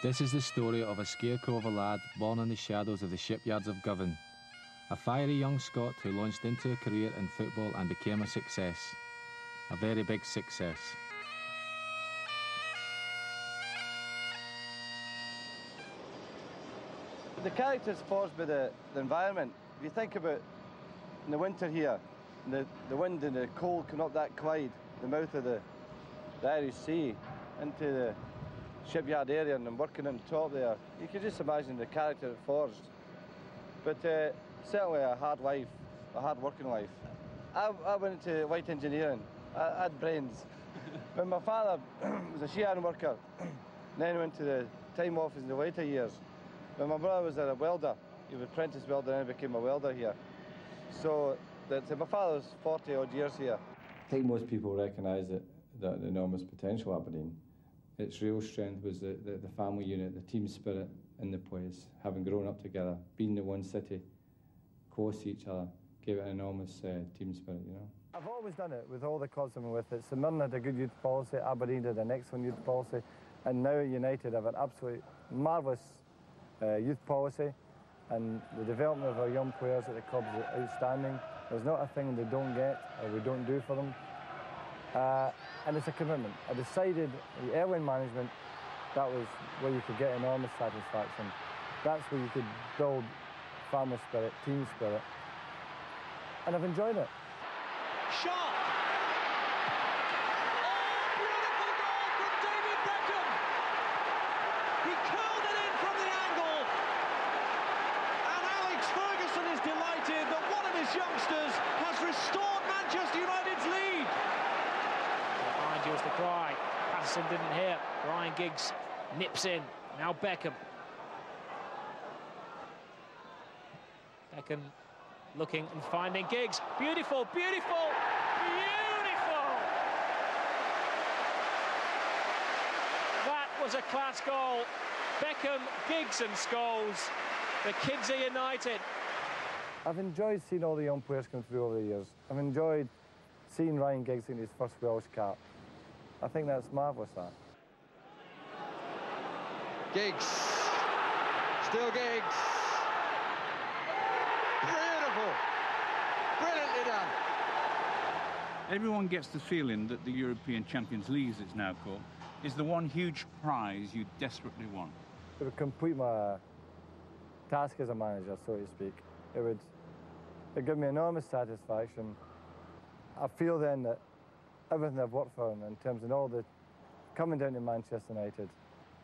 This is the story of a scarecrow of a lad born in the shadows of the shipyards of Govan. A fiery young Scot who launched into a career in football and became a success. A very big success. The character is forged by the environment. If you think about in the winter here, the wind and the cold coming up that Clyde, the mouth of the Irish Sea, into the shipyard area and then working on top there, you can just imagine the character it forged. But certainly a hard life, a hard working life. I went into white engineering. I had brains. When my father was a sheet iron worker, then went to the time office in the later years. When my brother was a welder, he was an apprentice welder and then became a welder here. So my father was 40 odd years here. I think most people recognise the enormous potential of Aberdeen. Its real strength was the family unit, the team spirit in the place, having grown up together, being the one city, close to each other, gave it an enormous team spirit, you know. I've always done it with all the clubs I'm with. St Mirren had a good youth policy, Aberdeen had an excellent youth policy, and now at United have an absolutely marvellous youth policy, and the development of our young players at the club is outstanding. There's not a thing they don't get or we don't do for them. And it's a commitment. I decided the airline management, that was where you could get enormous satisfaction. That's where you could build family spirit, team spirit. And I've enjoyed it. Shot! Oh, beautiful goal from David Beckham! He curled it in from the angle. And Alex Ferguson is delighted that one of his youngsters has restored Manchester United's lead. Behind you is the cry. Patterson didn't hear. Ryan Giggs nips in. Now Beckham. Beckham looking and finding Giggs. Beautiful, beautiful, beautiful! That was a class goal. Beckham, Giggs and Scholes. The kids are united. I've enjoyed seeing all the young players come through over the years. I've enjoyed seeing Ryan Giggs in his first Welsh cap. I think that's marvellous, that. Giggs. Still Giggs. Beautiful. Brilliantly done. Everyone gets the feeling that the European Champions League, as it's now called, is the one huge prize you desperately want. It would complete my task as a manager, so to speak. It'd give me enormous satisfaction. I feel then that everything I've worked for in terms of all the coming down to Manchester United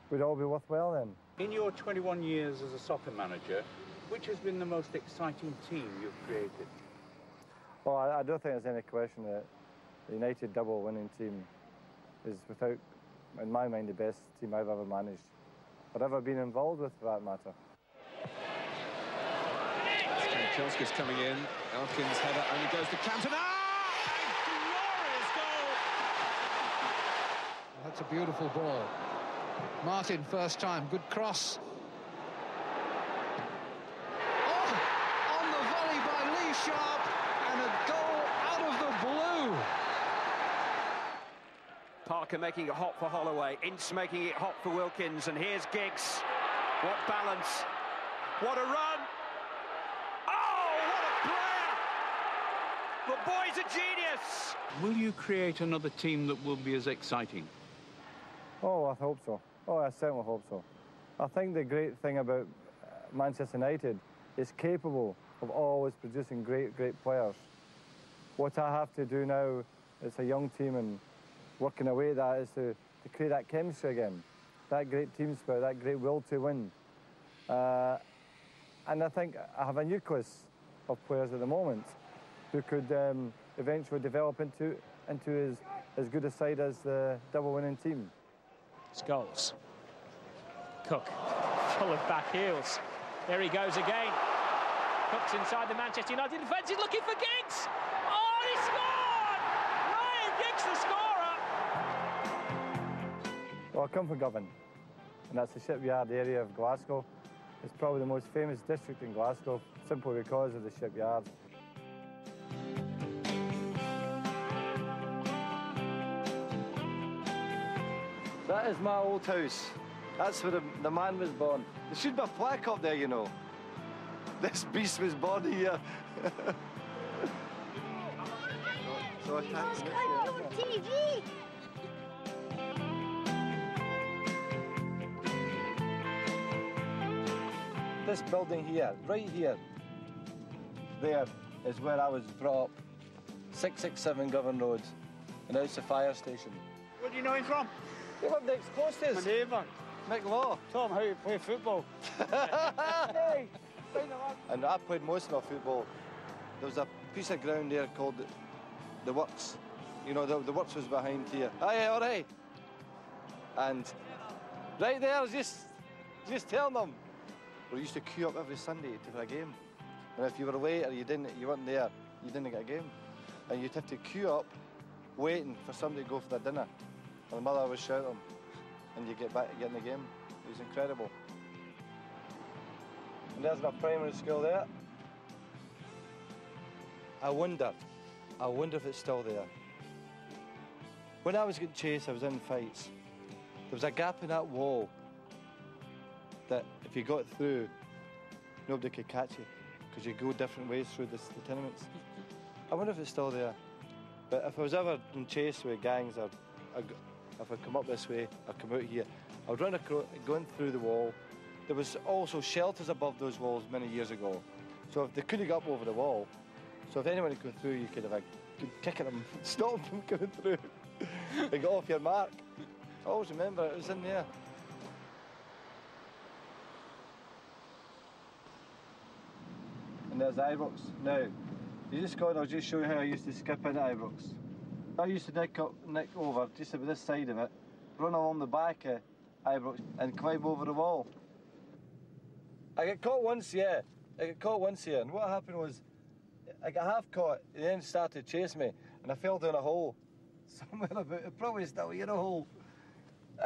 would all be worthwhile then. In your 21 years as a soccer manager, which has been the most exciting team you've created? Well, I don't think there's any question that the United double winning team is, without, in my mind, the best team I've ever managed, or ever been involved with, for that matter. Chelska's coming in. Elkin's header only goes to Cantona. Glorious goal! That's a beautiful ball. Martin, first time, good cross. Oh, on the volley by Lee Sharp, and a goal out of the blue. Parker making it hot for Holloway, Ince making it hot for Wilkins, and here's Giggs. What balance, what a run! The boy's a genius! Will you create another team that will be as exciting? Oh, I hope so. Oh, I certainly hope so. I think the great thing about Manchester United is capable of always producing great players. What I have to do now as a young team and working away at that is to create that chemistry again, that great team spirit, that great will to win. And I think I have a nucleus of players at the moment who could eventually develop into as good a side as the double-winning team. Scholes. Cook, full of back heels. There he goes again. Cook's inside the Manchester United defence. He's looking for Giggs. Oh, he scored! Ryan Giggs, the scorer! Well, I come from Govan, and that's the shipyard area of Glasgow. It's probably the most famous district in Glasgow, simply because of the shipyard. That is my old house. That's where the man was born. There should be a plaque up there, you know. This beast was born here. So I can't It's coming on TV. This building here, right here, there is where I was brought up. 667 Govan Road, and now it's the fire station. Where do you know him from? He lived next close to us. My neighbour. Mick Law. Tom, how you play football? And I played most of my football. There was a piece of ground there called the Works. You know, the Works was behind here. Aye, all right. And right there, just telling them. We used to queue up every Sunday for a game. And if you were late or you weren't there, you didn't get a game. And you'd have to queue up, waiting for somebody to go for their dinner. And the mother would shout them, and you get in the game. It was incredible. And there's my primary school there. I wonder if it's still there. When I was getting chased, I was in fights. There was a gap in that wall that if you got through, nobody could catch you because you go different ways through the tenements. I wonder if it's still there. But if I was ever in chase with gangs, or if I come up this way, or come out here, I would run across, going through the wall. There was also shelters above those walls many years ago. So if they couldn't get up over the wall, so if anyone had come through, you could have a good kick at them, stop them from coming through. They got off your mark. I always remember it was in there. And there's Ibrox. Now, you just got, I'll just show you how I used to skip into Ibrox. I used to nick over just about this side of it, run along the back of Ibrox and climb over the wall. I got caught once, yeah. And what happened was, I got half caught, and then started chasing me, and I fell down a hole. Somewhere about, probably still here, a hole.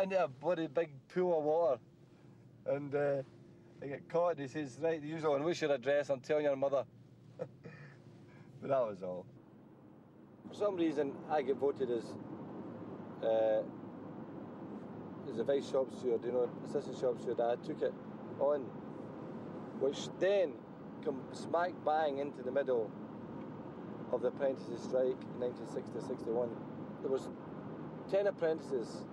Into a bloody big pool of water. And I get caught, and he says, right, the usual, and what's your address? I'm telling your mother. But that was all. For some reason, I get voted as a vice shop steward, you know, assistant shop steward. I took it on, which then come smack bang into the middle of the apprentices' strike in 1960-61. There was 10 apprentices,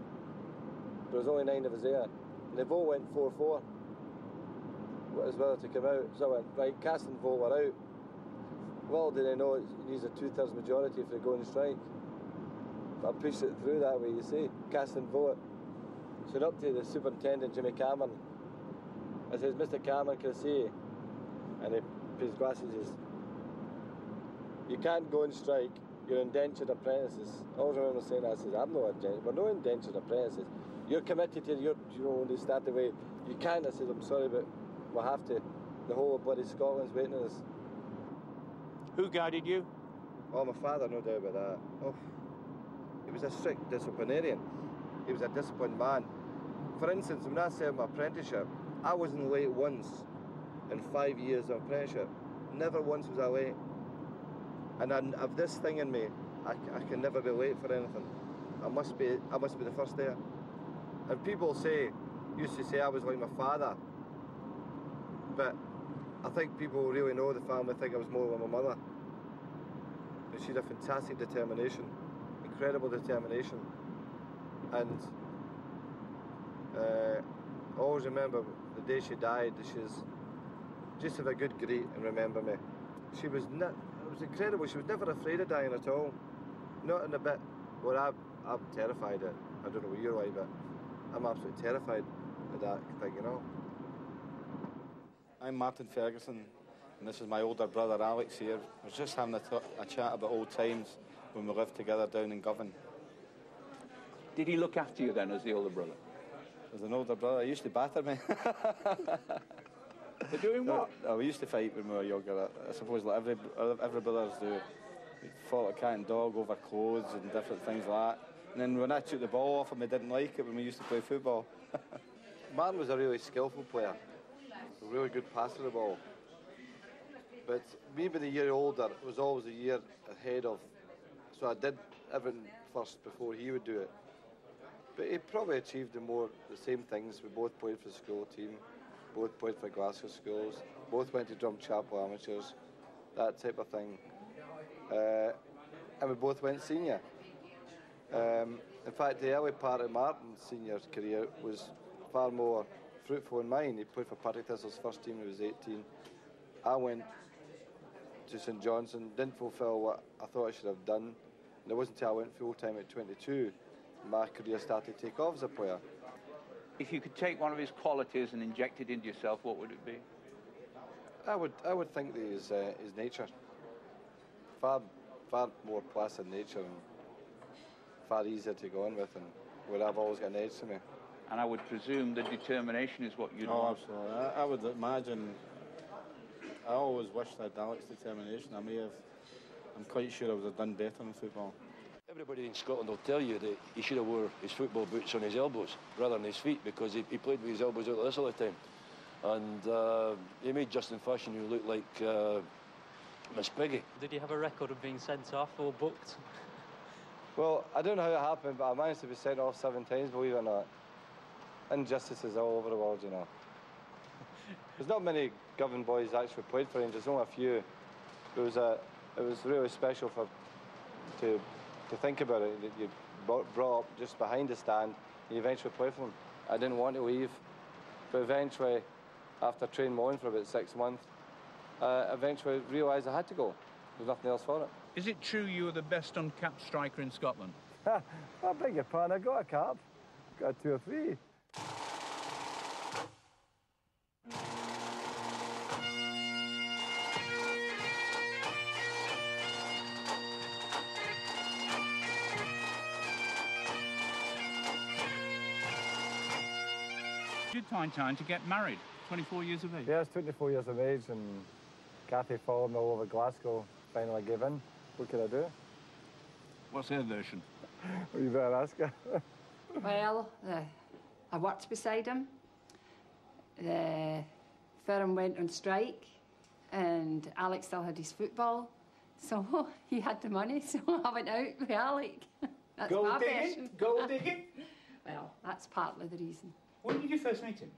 there was only 9 of us there, and the vote went 4-4. As whether to come out. So I went, right, cast and vote were out. Well, did I know it needs a 2/3 majority if they go on strike. But I pushed it through that way, you see, cast and vote. So I went up to the superintendent, Jimmy Cameron. I says, Mr. Cameron, can I see you? And he put his glasses, he says, you can't go on strike, you're indentured apprentices. I always remember saying that. I says, I'm not indentured, we're no indentured apprentices. You're committed to your, you know, when they start the way, you can't. I said, I'm sorry, but we'll have to. The whole of bloody Scotland's waiting on us. Who guided you? Oh, my father, no doubt about that. Oh, he was a strict disciplinarian. He was a disciplined man. For instance, when I served my apprenticeship, I wasn't late once in 5 years of apprenticeship. Never once was I late. And I've this thing in me, I can never be late for anything. I must be the first there. And people used to say I was like my father. But I think people who really know the family think I was more like my mother. And she had a fantastic determination, incredible determination. And I always remember the day she died, just have a good greet and remember me. It was incredible, she was never afraid of dying at all. Not in a bit, well I'm terrified of, I don't know what you're like, but I'm absolutely terrified of that thing, you know. I'm Martin Ferguson, and this is my older brother Alex here. I was just having a chat about old times when we lived together down in Govan. Did he look after you then as the older brother? As an older brother, he used to batter me. They're doing what? No, we used to fight when we were younger. I suppose like every brothers do. We fought like cat and dog over clothes and different things like that. And then when I took the ball off him, he didn't like it when we used to play football. Martin was a really skillful player. A really good passer of the ball. But me being a year older, it was always a year ahead of, so I did everything first before he would do it. But he probably achieved the same things. We both played for the school team, both played for Glasgow schools, both went to Drumchapel amateurs, that type of thing. And we both went senior. In fact, the early part of Martin's senior career was far more fruitful than mine. He played for Partick Thistle's first team when he was 18. I went to St Johnson, didn't fulfil what I thought I should have done. And it wasn't until I went full-time at 22 my career started to take off as a player. If you could take one of his qualities and inject it into yourself, what would it be? I would think that his nature, far more placid nature and far easier to go on with, and where I've always got an edge to me. And I would presume the determination is what you'd want. Oh, absolutely. I would imagine. I always wished I had Alex's determination. I'm quite sure I would have done better in football. Everybody in Scotland will tell you that he should have wore his football boots on his elbows rather than his feet, because he played with his elbows out like this all the time. And he made Justin Fashion, who looked like Miss Piggy. Did he have a record of being sent off or booked? Well, I don't know how it happened, but I managed to be sent off 7 times, believe it or not. Injustices all over the world, you know. There's not many Govan boys actually played for Rangers, only a few. It was really special to think about it, that you brought up just behind the stand and you eventually play for them. I didn't want to leave, but eventually, after training my own for about 6 months, eventually realised I had to go. There's nothing else for it. Is it true you were the best uncapped striker in Scotland? I beg your pardon, I got a cap. Got 2 or 3. Did find time to get married, 24 years of age? Yeah, I was 24 years of age, and Kathy followed me all over Glasgow, finally gave in. What could I do? What's her version? Well, you better ask her. Well, I worked beside him. The firm went on strike, and Alex still had his football. So he had the money, so I went out with Alec. That's my version. Gold digging. Well, that's partly the reason. When did you first meet him?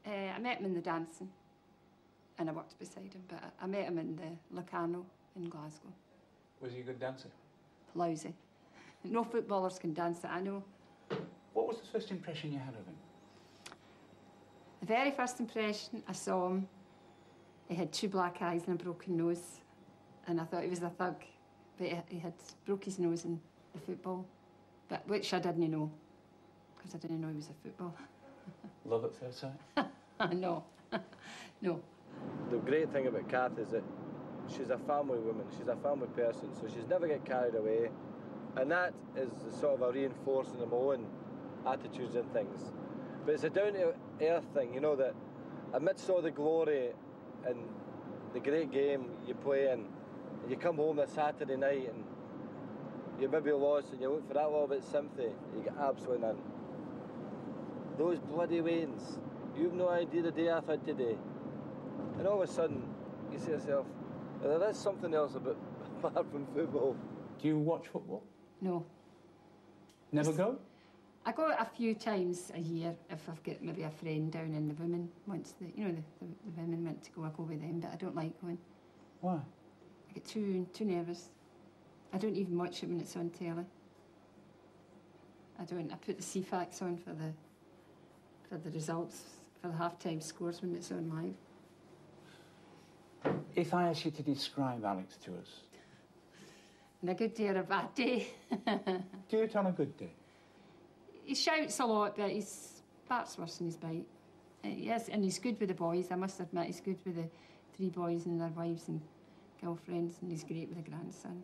I met him in the dancing, and I worked beside him, but I met him in the Locarno in Glasgow. Was he a good dancer? Lousy. No footballers can dance that I know. What was the first impression you had of him? The very first impression I saw him, he had 2 black eyes and a broken nose, and I thought he was a thug, but he had broke his nose in the football, but which I didn't know, because I didn't know he was a footballer. Love at first sight? No, no. The great thing about Kath is that she's a family woman, she's a family person, so she's never get carried away, and that is sort of a reinforcing of my own attitudes and things. But it's a down-to-earth thing, you know, that amidst all the glory and the great game you play in, and you come home that Saturday night and you maybe lost and you look for that little bit of sympathy, you get absolutely none. Those bloody rains, you've no idea the day I've had today. And all of a sudden, you say to yourself, there is something else apart from football. Do you watch football? No. Never go? I go a few times a year if I've got maybe a friend down in the women wants the women want to go, I go with them, but I don't like going. Why? I get too nervous. I don't even watch it when it's on telly. I put the CFAX on for the results, for the half-time scores when it's on live. If I ask you to describe Alex to us. On a good day or a bad day. Do it on a good day. He shouts a lot, but his barks worse than his bite. Yes, and he's good with the boys. I must admit, he's good with the 3 boys and their wives and girlfriends, and he's great with the grandson.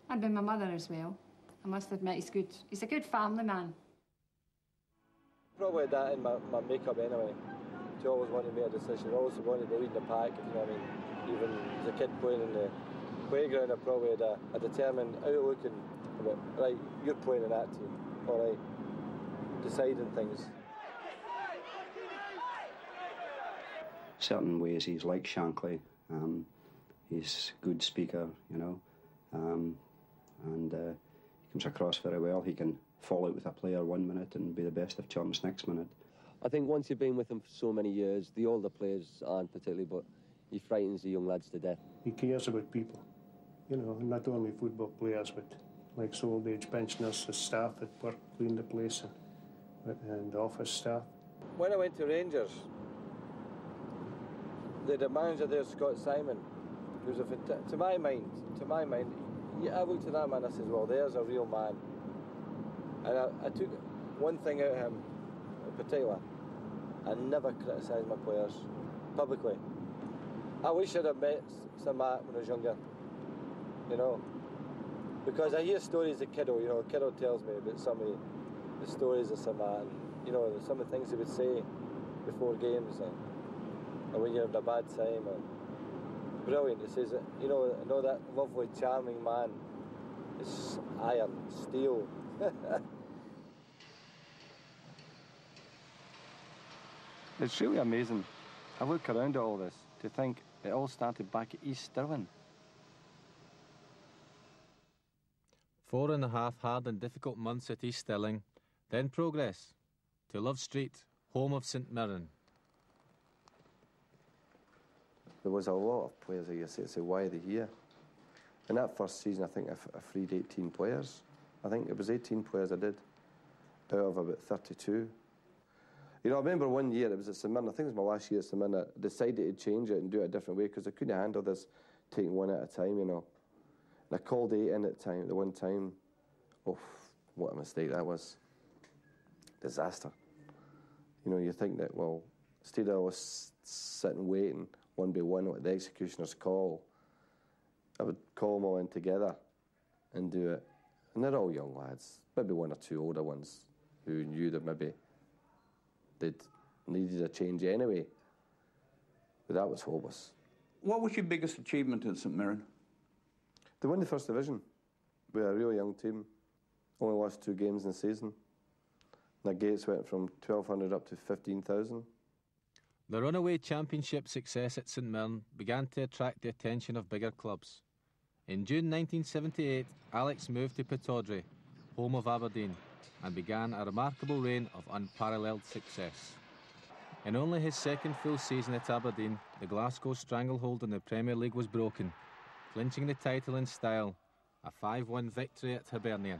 And with my mother as well. I must admit, he's good. He's a good family man. Probably that in my makeup anyway. To always want to make a decision, always wanted to lead the pack, if you know what I mean. Even as a kid playing in the playground, I probably had a determined outlook and about, right, you're playing in that team, all right, deciding things. Certain ways he's like Shankly. He's a good speaker, you know, and he comes across very well. He can fall out with a player 1 minute and be the best of chums next minute. I think once you've been with him for so many years, the older players aren't particularly, but he frightens the young lads to death. He cares about people, you know, not only football players, but like old age pensioners, the staff that work, clean the place, and office staff. When I went to Rangers, the manager there, Scott Simon, was to my mind, I looked at that man and I said, well, there's a real man. And I took one thing out of him in particular. I never criticised my players publicly. I wish I'd have met Sir Matt when I was younger, you know, because I hear stories of Kiddo, you know, Kiddo tells me about some of the stories of Sir Matt, and, you know, some of the things he would say before games, and when you're having a bad time, and brilliant. He says, you know that lovely, charming man is iron, steel. It's really amazing. I look around at all this to think it all started back at East Stirling. 4.5 hard and difficult months at East Stirling, then progress to Love Street, home of St Mirren. There was a lot of players that you say, why are they here? In that first season, I think I freed 18 players. I think it was 18 players I did, out of about 32. You know, I remember one year, it was at St Mirren, I think it was my last year at St Mirren, I decided to change it and do it a different way because I couldn't handle this taking one at a time, you know. And I called 8 in at the one time. Oh, what a mistake that was. Disaster. You know, you think that, well, instead of us sitting waiting one by one at the executioner's call, I would call them all in together and do it. And they're all young lads, maybe one or two older ones who knew that maybe they'd needed a change anyway. But that was hopeless. What was your biggest achievement at St Mirren? They won the first division. We were a really young team. Only lost 2 games in the season. Their gates went from 1,200 up to 15,000. The runaway championship success at St Mirren began to attract the attention of bigger clubs. In June 1978, Alex moved to Pittodrie, home of Aberdeen, and began a remarkable reign of unparalleled success. In only his second full season at Aberdeen, the Glasgow stranglehold in the Premier League was broken, clinching the title in style, a 5-1 victory at Hibernian.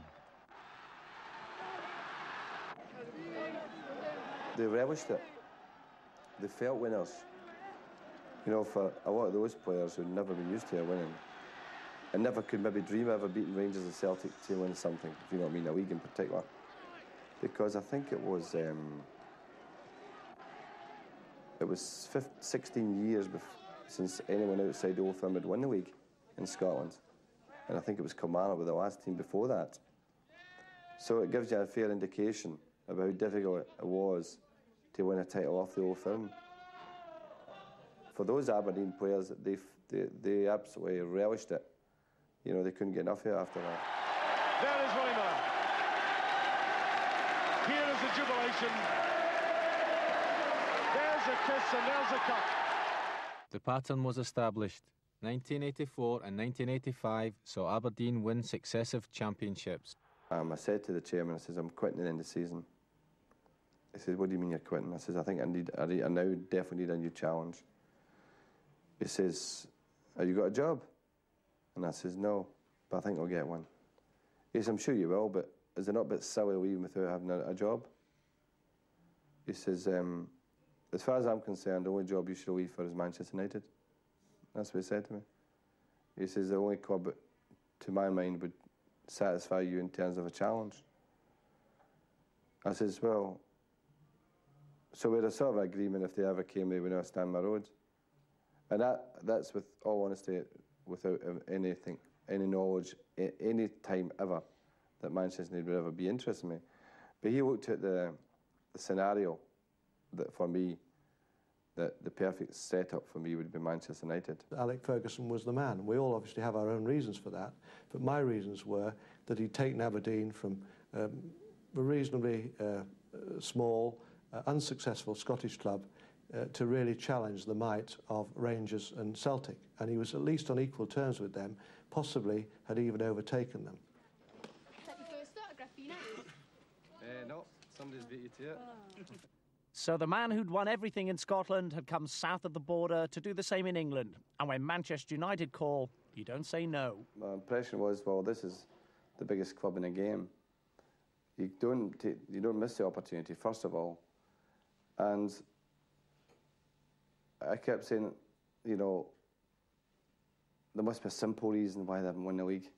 They relished it. They felt winners. You know, for a lot of those players who'd never been used to a winning, and never could maybe dream of ever beating Rangers and Celtic to win something, if you know what I mean, a league in particular. Because I think it was 16 years since anyone outside the Old Firm had won the league in Scotland. And I think it was Kilmarnock with the last team before that. So it gives you a fair indication of how difficult it was to win a title off the Old Firm. For those Aberdeen players, they absolutely relished it. You know, they couldn't get enough of it after that. There is Willie Miller. Here is the jubilation. There's a kiss and there's a cup. The pattern was established. 1984 and 1985 saw Aberdeen win successive championships. I said to the chairman, I says, I'm quitting at the end of the season. He says, what do you mean you're quitting? I says, I think I now definitely need a new challenge. He says, have you got a job? And I says, no, but I think I'll get one. He says, I'm sure you will, but is it not a bit silly leaving without having a job? He says, as far as I'm concerned, the only job you should leave for is Manchester United. That's what he said to me. He says, the only club, to my mind, would satisfy you in terms of a challenge. I says, well, so we had a sort of agreement if they ever came, they would not stand my road. And that's with all honesty, without anything, any knowledge, any time ever that Manchester United would ever be interested in me. But he looked at the scenario that for me, that the perfect setup for me would be Manchester United. Alex Ferguson was the man. We all obviously have our own reasons for that, but my reasons were that he'd taken Aberdeen from a reasonably small, unsuccessful Scottish club to really challenge the might of Rangers and Celtic, and he was at least on equal terms with them, possibly had even overtaken them. Is that your first autograph for United? beat you to it. So the man who'd won everything in Scotland had come south of the border to do the same in England. And when Manchester United call, you don't say no. My impression was, well, this is the biggest club in the game. You don't miss the opportunity, first of all. And I kept saying, you know, there must be a simple reason why they haven't won the league.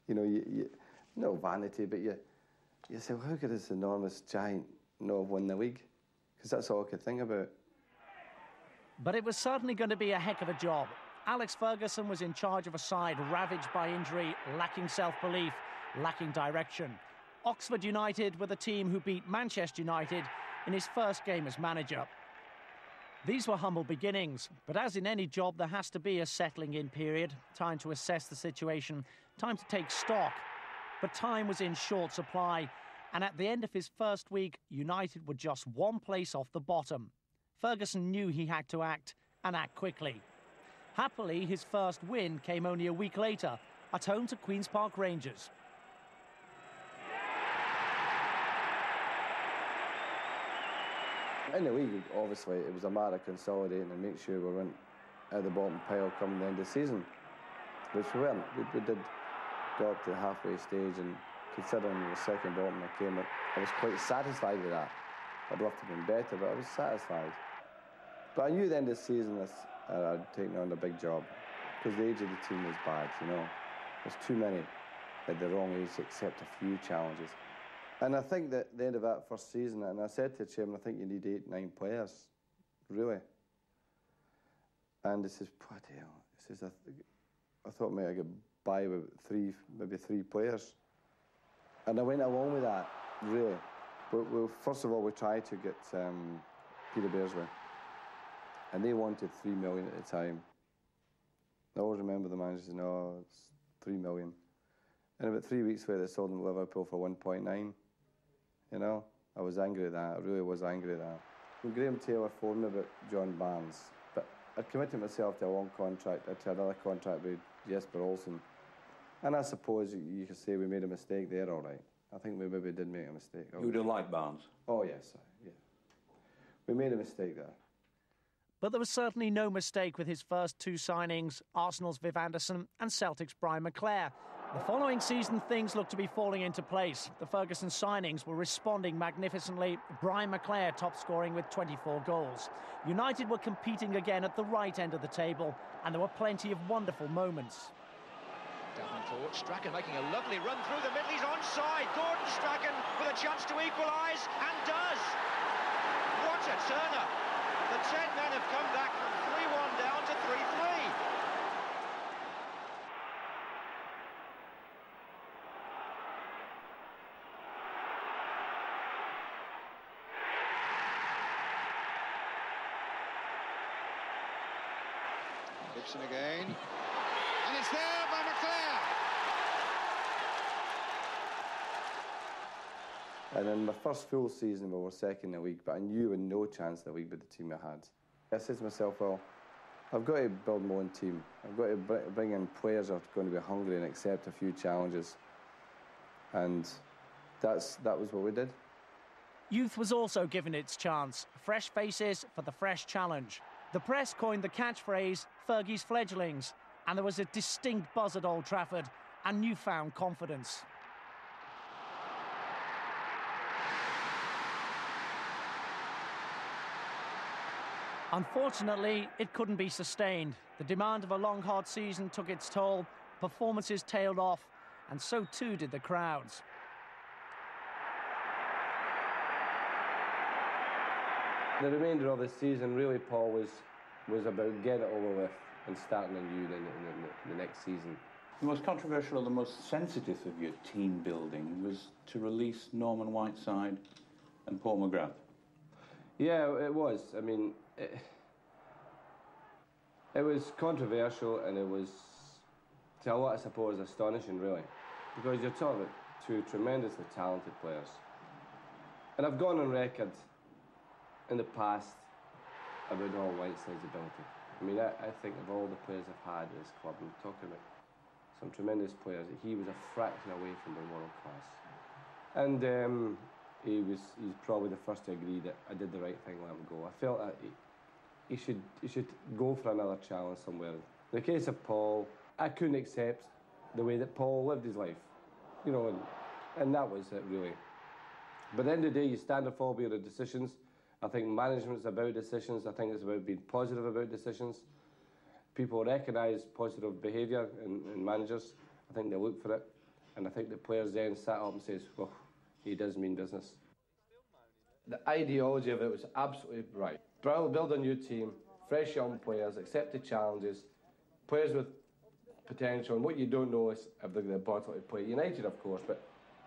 You know, no vanity, but you say, well, how could this enormous giant not have won the league? Because that's all I could think about. But it was certainly going to be a heck of a job. Alex Ferguson was in charge of a side ravaged by injury, lacking self-belief, lacking direction. Oxford United were the team who beat Manchester United in his first game as manager. These were humble beginnings, but as in any job, there has to be a settling-in period, time to assess the situation, time to take stock. But time was in short supply, and at the end of his first week, United were just one place off the bottom. Ferguson knew he had to act, and act quickly. Happily, his first win came only a week later, at home to Queen's Park Rangers. In the league, obviously, it was a matter of consolidating and make sure we weren't at the bottom pile coming the end of the season, which we weren't. We did go up to the halfway stage, and considering we were second bottom that came, I was quite satisfied with that. I'd love to have been better, but I was satisfied. But I knew at the end of the season I'd taken on a big job, because the age of the team was bad, you know. There's too many at the wrong age to accept a few challenges. And I think that at the end of that first season, and I said to the chairman, I think you need 8, 9 players, really. And he says, bloody hell. He says, I thought maybe I could buy with maybe three players. And I went along with that, really. First of all, we tried to get Peter Bearsway, and they wanted 3 million at the time. I always remember the manager saying, no, it's 3 million. And about 3 weeks later, they sold him to Liverpool for 1.9. You know, I was angry at that. I really was angry at that. When Graham Taylor phoned me about John Barnes, but I committed myself to a long contract, to another contract with Jesper Olsen. And I suppose you could say we made a mistake there, all right. I think we maybe did make a mistake. You would have liked Barnes? Oh, yes, yeah. We made a mistake there. But there was certainly no mistake with his first 2 signings, Arsenal's Viv Anderson and Celtic's Brian McClair. The following season, things looked to be falling into place. The Ferguson signings were responding magnificently. Brian McClair top scoring with 24 goals. United were competing again at the right end of the table, and there were plenty of wonderful moments. Davenport, Strachan making a lovely run through the middle, he's onside. Gordon Strachan with a chance to equalise, and does. What a turner. The 10 men have come back from 3-1 down to 3-3. Gibson again, and it's there by McClair. And in my first full season, we were second in the league, but I knew we had no chance in the league with the team I had. I said to myself, well, I've got to build my own team. I've got to bring in players that are going to be hungry and accept a few challenges. And that was what we did. Youth was also given its chance. Fresh faces for the fresh challenge. The press coined the catchphrase, Fergie's fledglings, and there was a distinct buzz at Old Trafford and newfound confidence. Unfortunately, it couldn't be sustained. The demand of a long, hard season took its toll, performances tailed off, and so too did the crowds. The remainder of the season, really, Paul, was about getting it over with and starting anew in the next season. The most controversial or the most sensitive of your team building was to release Norman Whiteside and Paul McGrath. Yeah, it was. I mean, it was controversial, and it was, to a lot, I suppose, astonishing, really, because you're talking about 2 tremendously talented players. And I've gone on record in the past about Norman Whiteside's ability. I mean, I think of all the players I've had at this club, I'm talking about some tremendous players, he was a fraction away from being world class. And he's probably the first to agree that I did the right thing, let him go. I felt that he should go for another challenge somewhere. In the case of Paul, I couldn't accept the way that Paul lived his life, you know, and that was it really. But at the end of the day, you stand and fall by your decisions. I think management's about decisions. I think it's about being positive about decisions. People recognise positive behaviour in managers. I think they look for it. And I think the players then sat up and says, well, he does mean business. The ideology of it was absolutely right. Build a new team, fresh young players, accept the challenges, players with potential. And what you don't know is if they're going to bottle to play United, of course. But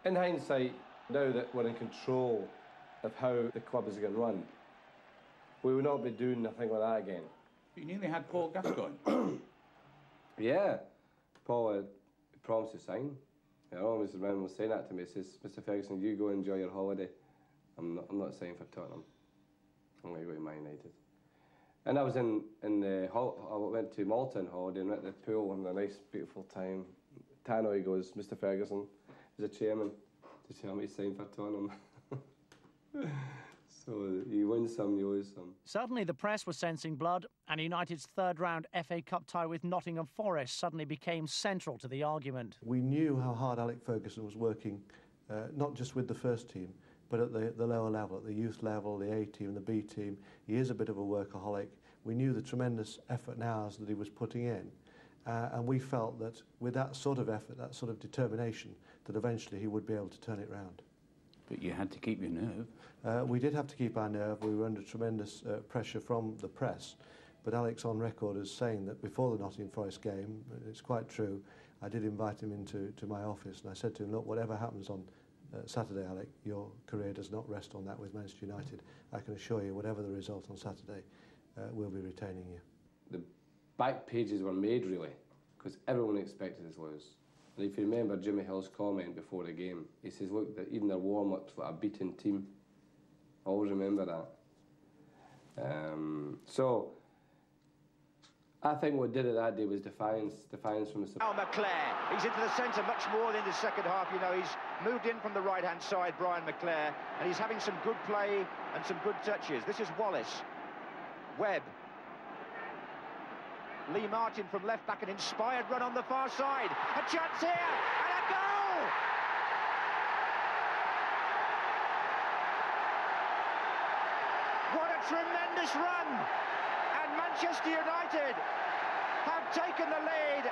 in hindsight, now that we're in control of how the club is going to run, we will not be doing nothing like that again. You nearly had Paul Gascoigne. Yeah. Paul promised to sign. I always remember him saying that to me. He says, Mr. Ferguson, you go enjoy your holiday. I'm not signing for Tottenham. I'm going to go to Man United. And I was I went to Malta on holiday and went to the pool and a nice, beautiful time. Tannoy goes, Mr. Ferguson, as a chairman, to tell me to sign for Tottenham. So you win some, you lose some. Certainly the press was sensing blood, and United's third-round FA Cup tie with Nottingham Forest suddenly became central to the argument. We knew how hard Alex Ferguson was working, not just with the first team, but at the lower level, at the youth level, the A team, the B team. He is a bit of a workaholic. We knew the tremendous effort and hours that he was putting in, and we felt that with that sort of effort, that sort of determination, that eventually he would be able to turn it round. But you had to keep your nerve. We did have to keep our nerve. We were under tremendous pressure from the press. But Alex on record as saying that before the Nottingham Forest game, it's quite true, I did invite him into my office and I said to him, look, whatever happens on Saturday, Alex, your career does not rest on that with Manchester United. I can assure you, whatever the result on Saturday, we'll be retaining you. The back pages were made, really, because everyone expected us to lose. And if you remember Jimmy Hill's comment before the game, he says, look, that even their warm-ups were a beaten team. I always remember that. So, I think what did it that day was defiance from the support. Now McClare, he's into the centre much more in the second half. You know, he's moved in from the right-hand side, Brian McClare, and he's having some good play and some good touches. This is Wallace. Webb. Lee Martin from left-back, an inspired run on the far side. A chance here, and a goal! What a tremendous run! And Manchester United have taken the lead.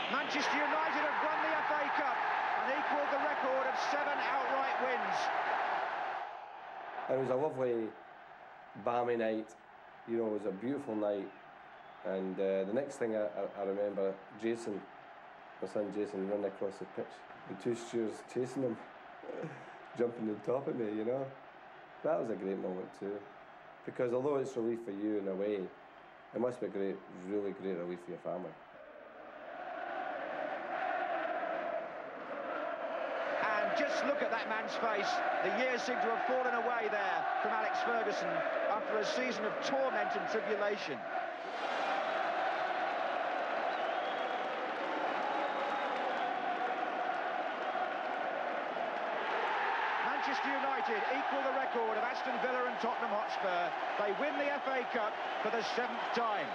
Manchester United have won the FA Cup and equalled the record of 7 outright wins. It was a lovely, balmy night. You know, it was a beautiful night. And the next thing I remember, Jason, my son Jason, running across the pitch and 2 stewards chasing him, jumping on top of me, you know. That was a great moment too. Because although it's relief for you in a way, it must be great, really great relief for your family. Just look at that man's face. The years seem to have fallen away there from Alex Ferguson after a season of torment and tribulation. Manchester United equal the record of Aston Villa and Tottenham Hotspur. They win the FA Cup for the 7th time.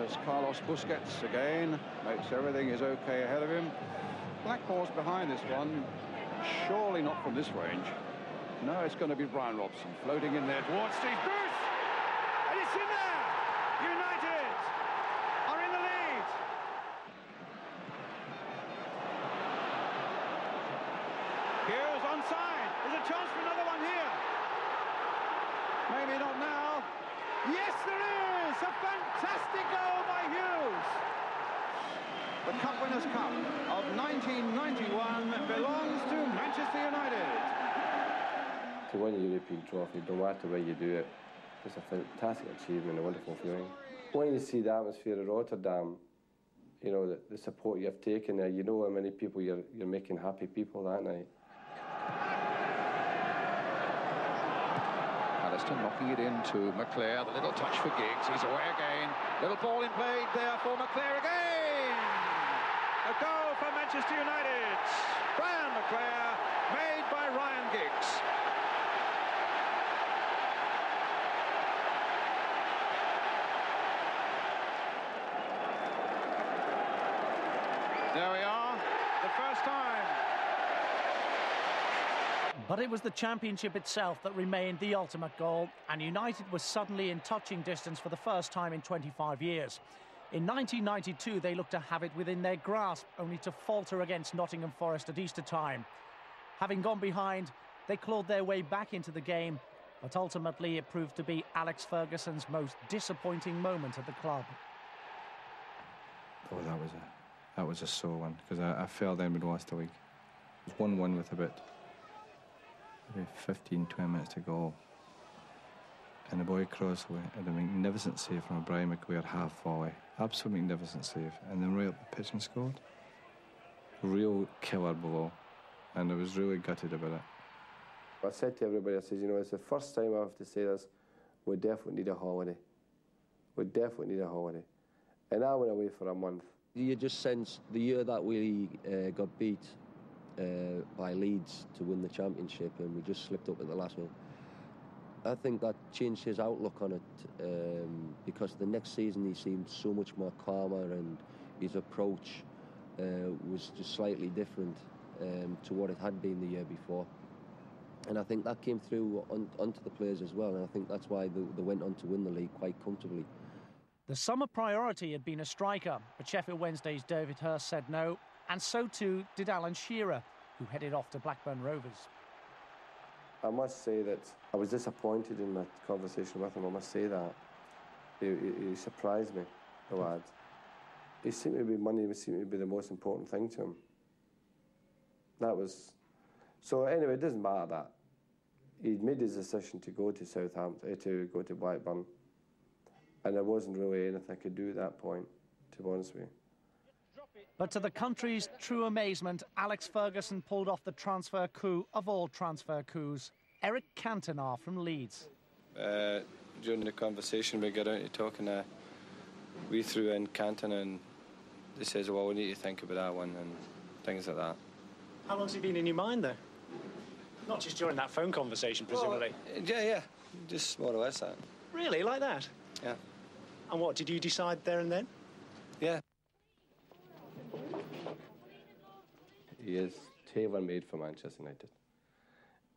As Carlos Busquets again makes everything is okay ahead of him. Blackmore's behind this one, surely not from this range. No, it's going to be Brian Robson floating in there towards Steve Bruce! And it's in there! United are in the lead! Hughes onside. There's a chance for another one here. Maybe not now. Yes, there is! A fantastic goal by Hughes! The Cup Winners' Cup of 1991 belongs to Manchester United. To win a European trophy, no matter where you do it, it's a fantastic achievement, a wonderful feeling. When you see the atmosphere of Rotterdam, you know, the support you've taken there, you know how many people you're making happy people that night. And a Preston knocking it into McClare. The little touch for Giggs. He's away again. Little ball in play there for McClare again. A goal for Manchester United. Brian McClare, made by Ryan Giggs. There we are, the first time. But it was the championship itself that remained the ultimate goal, and United was suddenly in touching distance for the first time in 25 years. In 1992, they looked to have it within their grasp, only to falter against Nottingham Forest at Easter time. Having gone behind, they clawed their way back into the game, but ultimately it proved to be Alex Ferguson's most disappointing moment at the club. Oh, that was a sore one, because I felt then we'd lost the league. It was 1-1 with about maybe 15, 20 minutes to go. And the boy Crossley had a magnificent save from a Brian McClare half volley. Absolutely magnificent save. And then right up the pitch and scored. Real killer below. And I was really gutted about it. I said to everybody, I said, you know, it's the first time I have to say this, we definitely need a holiday. We definitely need a holiday. And I went away for a month. You just sense the year that we got beat by Leeds to win the championship and we just slipped up at the last minute. I think that changed his outlook on it because the next season he seemed so much more calmer and his approach was just slightly different to what it had been the year before. And I think that came through onto the players as well, and I think that's why they went on to win the league quite comfortably. The summer priority had been a striker, but Sheffield Wednesday's David Hurst said no, and so too did Alan Shearer, who headed off to Blackburn Rovers. I must say that I was disappointed in my conversation with him, I must say that. He surprised me, the lad. He seemed to be, money seemed to be the most important thing to him. That was... So anyway, it doesn't matter that. He'd made his decision to go to Southampton, to go to Blackburn, and there wasn't really anything I could do at that point, to be honest with you. But to the country's true amazement, Alex Ferguson pulled off the transfer coup of all transfer coups. Eric Cantona from Leeds. During the conversation we got out to talking, we threw in Cantona and they says, well, we need to think about that one and things like that. How long's he been in your mind, though? Not just during that phone conversation, presumably. Well, yeah, just more or less that. Really, like that? Yeah. And what, did you decide there and then? Yeah. He is tailor-made for Manchester United.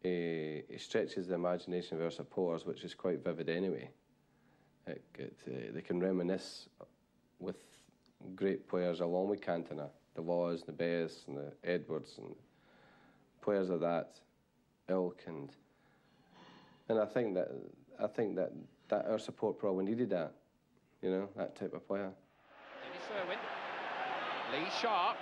He stretches the imagination of our supporters, which is quite vivid anyway. They can reminisce with great players along with Cantona, the Laws, the Bez, and the Edwards, and players of that ilk, and I think that our support probably needed that, you know, that type of player. Dennis Irwin, Lee Sharp,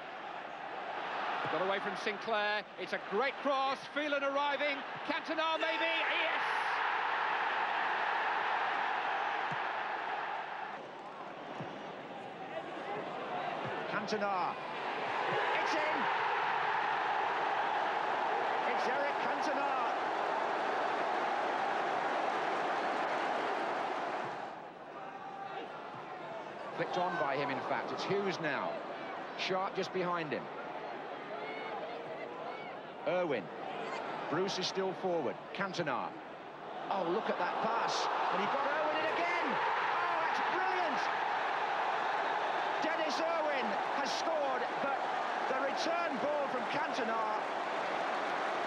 got away from Sinclair. It's a great cross. Phelan arriving. Cantona maybe. Yes. Cantona. It's in. It's Eric Cantona. Flicked on by him, in fact. It's Hughes now. Sharp just behind him. Irwin. Bruce is still forward. Cantona. Oh, look at that pass. And he got Irwin in again. Oh, that's brilliant. Dennis Irwin has scored, but the return ball from Cantona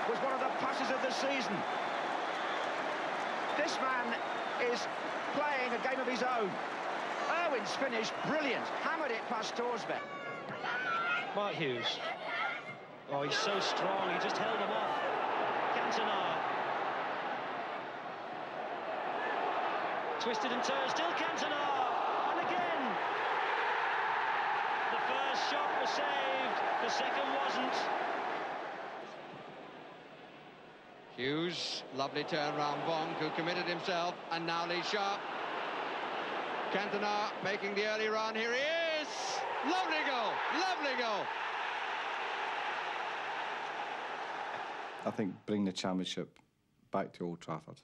was one of the passes of the season. This man is playing a game of his own. Irwin's finish, brilliant. Hammered it past Torsby. Mark Hughes. Oh, he's so strong, he just held him off. Cantona. Twisted and turned, still Cantona. And again. The first shot was saved, the second wasn't. Hughes, lovely turn round Bonk, who committed himself, and now Lee Sharp. Cantona making the early run, here he is! Lovely goal, lovely goal. I think bring the championship back to Old Trafford.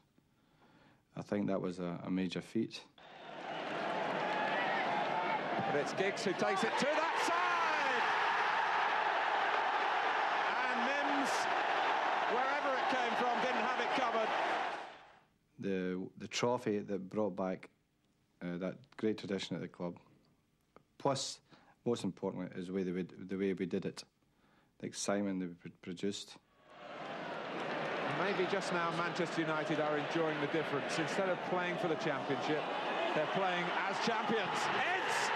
I think that was a major feat. But it's Giggs who takes it to that side! And Mims, wherever it came from, didn't have it covered. The trophy that brought back that great tradition at the club, plus, most importantly, is the way we did it. The excitement that we produced. Maybe just now Manchester United are enjoying the difference. Instead of playing for the championship, they're playing as champions. It's...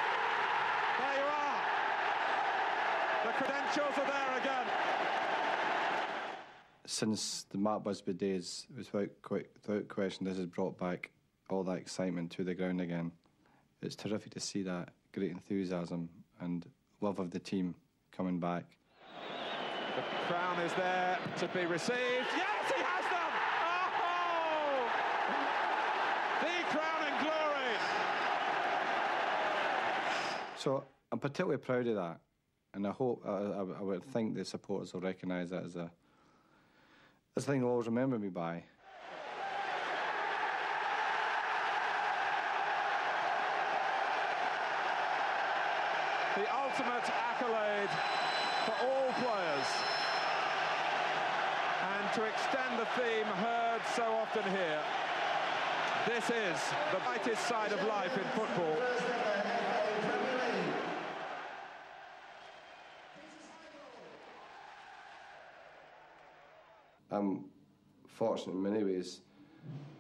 There you are. The credentials are there again. Since the Mark Busby days, without question, this has brought back all that excitement to the ground again. It's terrific to see that great enthusiasm and love of the team coming back. The crown is there to be received. Yes, he has done! Oh! The crowning glory! So I'm particularly proud of that, and I hope, I would think the supporters will recognise that as a thing they'll always remember me by. The ultimate accolade for all players. And to extend the theme heard so often here, this is the brightest side of life in football. I'm fortunate in many ways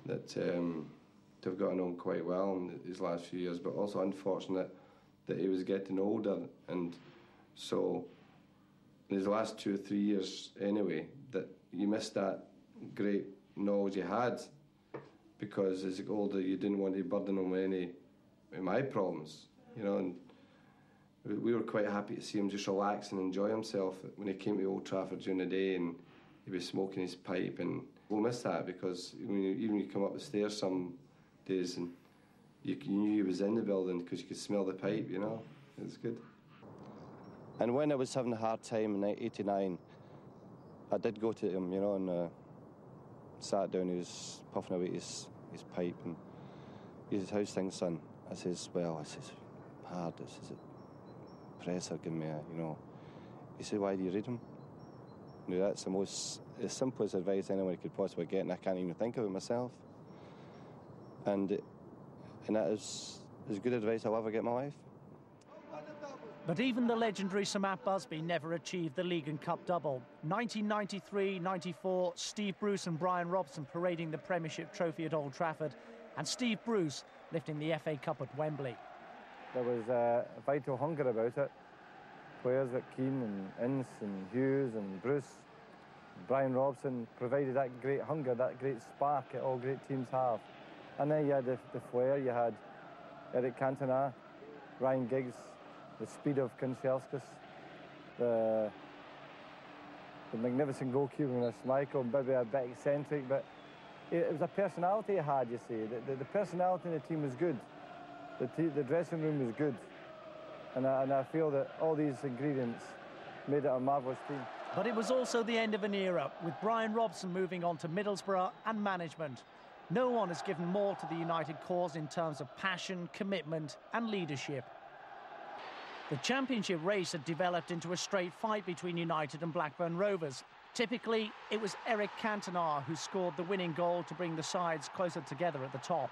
that to have gotten on quite well in these last few years, but also unfortunate that he was getting older, and so in his last 2 or 3 years anyway, that you missed that great knowledge you had, because as he got older you didn't want to burden him with any of my problems, you know, and we were quite happy to see him just relax and enjoy himself when he came to Old Trafford during the day and he'd be smoking his pipe, and we'll miss that, because even when you come up the stairs some days and you knew he was in the building because you could smell the pipe, you know. It was good. And when I was having a hard time in '89, I did go to him, you know, and sat down. He was puffing away his pipe, and he says, "How's things, son?" I says, "Well," I says, "hard." I says, "Press are giving me a, you know." He said, "Why do you read him?" You know, that's the simplest advice anyone could possibly get, and I can't even think of it myself. And that is as good advice I'll ever get in my life. But even the legendary Sir Matt Busby never achieved the League and Cup double. 1993-94, Steve Bruce and Brian Robson parading the Premiership trophy at Old Trafford, and Steve Bruce lifting the FA Cup at Wembley. There was a vital hunger about it. Players like Keane and Ince and Hughes and Bruce, Brian Robson provided that great hunger, that great spark that all great teams have. And then you had the flair, you had Eric Cantona, Ryan Giggs, the speed of Kanchelskis, the magnificent goalkeeping of Schmeichel, maybe a bit eccentric, but it was a personality he had, you see. The personality in the team was good. The dressing room was good. And I feel that all these ingredients made it a marvellous team. But it was also the end of an era, with Brian Robson moving on to Middlesbrough and management. No one has given more to the United cause in terms of passion, commitment and leadership. The championship race had developed into a straight fight between United and Blackburn Rovers. Typically, it was Eric Cantona who scored the winning goal to bring the sides closer together at the top.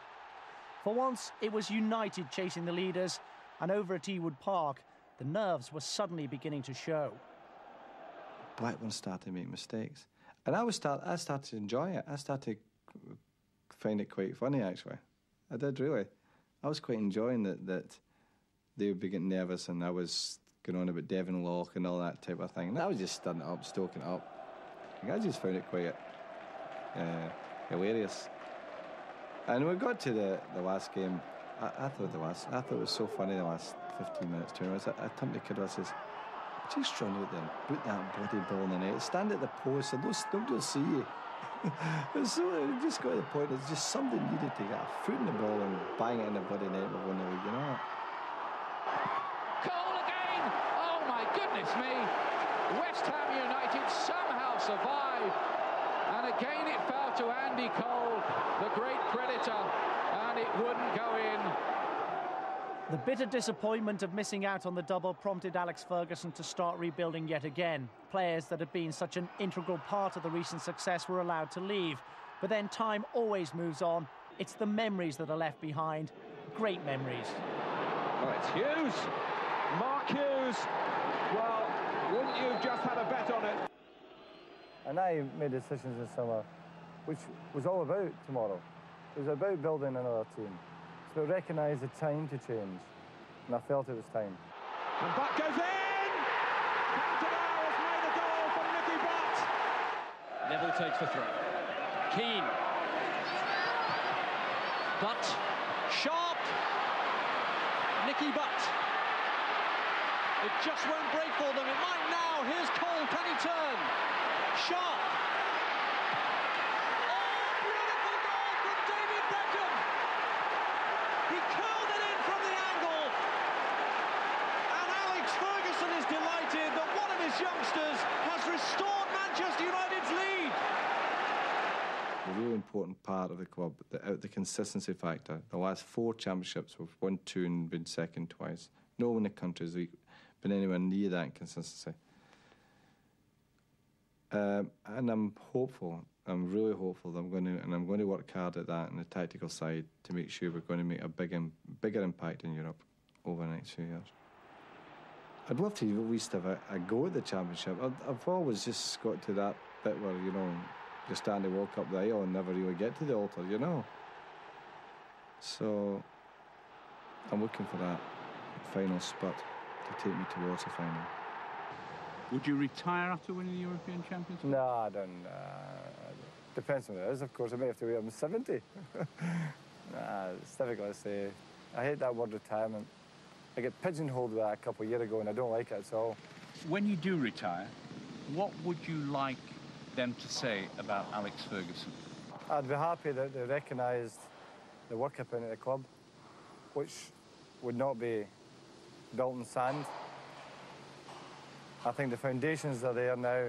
For once, it was United chasing the leaders, and over at Ewood Park, the nerves were suddenly beginning to show. Blackburn started to make mistakes, and I started to enjoy it. I started to find it quite funny, actually. I did, really. I was quite enjoying that they would be getting nervous and I was going on about Devon Lock and all that type of thing. And I was just stirring it up, stoking it up. I just found it quite hilarious. And when we got to the last game, I thought it was so funny the last 15 minutes, 20 minutes. I turned to the kid and I says, just run out there and put that bloody ball in the net. Stand at the post and nobody will see you. So it just got to the point, it's just somebody needed to get a foot in the ball and bang it in the bloody net with 1-0, you know. Cole again! Oh my goodness me! West Ham United somehow survived, and again it fell to Andy Cole the great predator, and it wouldn't go in. The bitter disappointment of missing out on the double prompted Alex Ferguson to start rebuilding yet again. Players that had been such an integral part of the recent success were allowed to leave. But then time always moves on. It's the memories that are left behind. Great memories. Oh, it's Hughes. Mark Hughes. Well, wouldn't you have just had a bet on it? And I made decisions this summer, which was all about tomorrow. It was about building another team. So I recognised the time to change, and I felt it was time. And Butt goes in! Cantona has made a goal from Nicky Butt. Neville takes the throw. Keane. Butt. Sharp. Nicky Butt. It just won't break for them. It might now. Here's Cole. Can he turn? Sharp. Oh, beautiful goal from David Beckham. He curled it in from the angle. And Alex Ferguson is delighted that one of his youngsters has restored Manchester United's lead. A really important part of the club, the consistency factor. The last 4 championships, we've won 2 and been second twice. No one in the country has been anywhere near that consistency. And I'm hopeful. I'm really hopeful that I'm going to work hard at that on the tactical side to make sure we're going to make a bigger impact in Europe over the next few years. I'd love to at least have a go at the championship. I've always just got to that bit where, you know, you're starting to walk up the aisle and never really get to the altar, you know. So I'm looking for that final spurt to take me towards the final. Would you retire after winning the European Championship? No, I don't. Depends on what it is, of course. I may have to wait. I'm 70. Nah, it's difficult to say. I hate that word retirement. I get pigeonholed with that a couple of years ago, and I don't like it at all. When you do retire, what would you like them to say about Alex Ferguson? I'd be happy that they recognised the work I put into the club, which would not be built in sand. I think the foundations are there now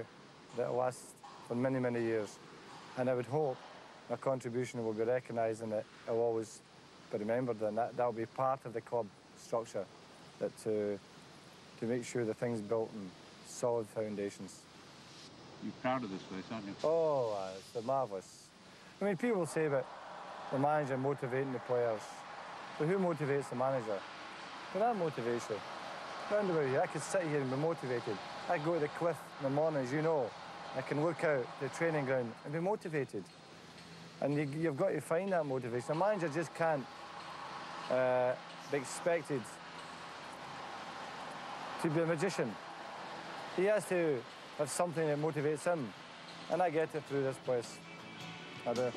that will last for many, many years. And I would hope my contribution will be recognised and that it will always be remembered, and that will be part of the club structure, that to make sure the thing's built on solid foundations. You're proud of this place, aren't you? Oh, it's marvellous. I mean, people say about the manager motivating the players, but who motivates the manager? Well, that motivates you. Round about here, I could sit here and be motivated. I go to the cliff in the mornings, you know. I can look out the training ground and be motivated. And you've got to find that motivation. A manager just can't be expected to be a magician. He has to have something that motivates him. And I get it through this place. I do.